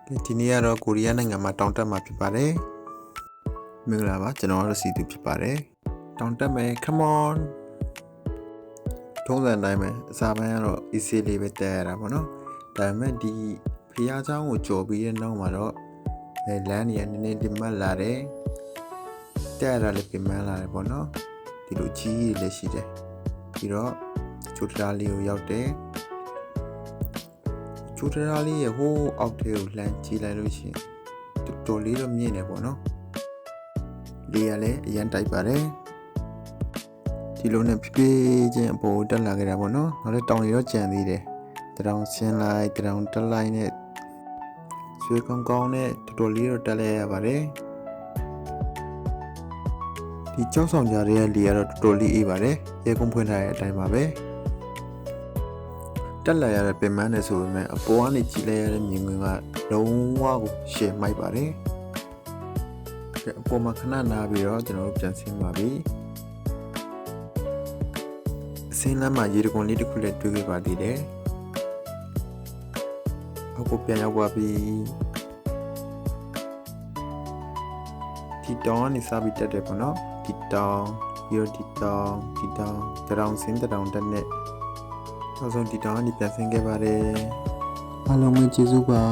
ဒီနေ့ကတော့ကိုရီးယားနိုင်ငံမှာတောင်တက်မှာဖြစ်ပါတယ်မင်္ဂလာပါကျွန်တော်တို့စီတူဖြစ်ပါတယ်တောင်တက်မယ် come on ထုံးစံတိုင်းပဲအစာပိုင်းကတော့ easy လေးပဲတက်ရတာပေါ့နော်ဒါပေမဲ့ဒီဖျားเจ้าကိုကြော်ပြီးတဲ့နောက်မှာတော့လမ်းကြီးကနည်းနည်းဒီမတ်လာတယ်တက်ရတာလည်းပြင်ပန်းလာတယ်ပေါ့နော်ဒီလိုကြီးလေးရှိတယ်ပြီးတော့ချိုတရာလေးကိုရောက်တယ်ချိုတရာလေးရဲ့ဟိုးအောက်ထဲကိုလှမ်းကြည့်လိုက်လို့ရှိရင်တော်တော်လေးတော့မြင့်တယ်ပေါ့နော်လေကလည်းအရန်တိုက်ပါတယ်ဒီလိုနဲ့ဖြည်းဖြည်းချင်းအပေါ်တက်လာခဲ့တာပေါ့နော်နောက်လည်းတောင်ရီတော့ကြံသေးတယ်တောင်ဆင်းလိုက်တောင်တက်လိုက်နဲ့ဆွေးကောင်းကောင်းနဲ့တော်တော်လေးတော့တက်လဲရပါတယ်ဒီကြောက်ဆောင်ကြတဲ့လေကတော့တော်တော်လေးအေးပါတယ်ရေကုန်ဖွင့်ထားတဲ့အတိုင်းပါပဲတက်လာရတဲ့ပင်မနဲ့ဆိုပေမဲ့အပေါ်ကနေကြည့်လိုက်ရတဲ့မြင်ကွင်းကလုံးဝကိုရှယ်မိုက်ပါတယ်အပေါ်မှာခဏနားပြီးတော့ကျွန်တော်တို့ပြန်ဆင်းပါပြီအစင်းလမ်းမှာရေတကွန်လေးတစ်ခုလည်းတွေ့ခဲ့ပါသေးတယ်အခုပြန်ရောက်ပါပြီဒီတောင်ကနေစပြီးတက်တယ်ပေါ့နော်ဒီတောင်ပြီးတော့ဒီတောင်ဆင်းတောင်တက်နဲ့နောက်ဆုံးဒီတောင်ကနေပြန်ဆင်းခဲ့ပါတယ်အားလုံးပဲကျေးဇူးပါ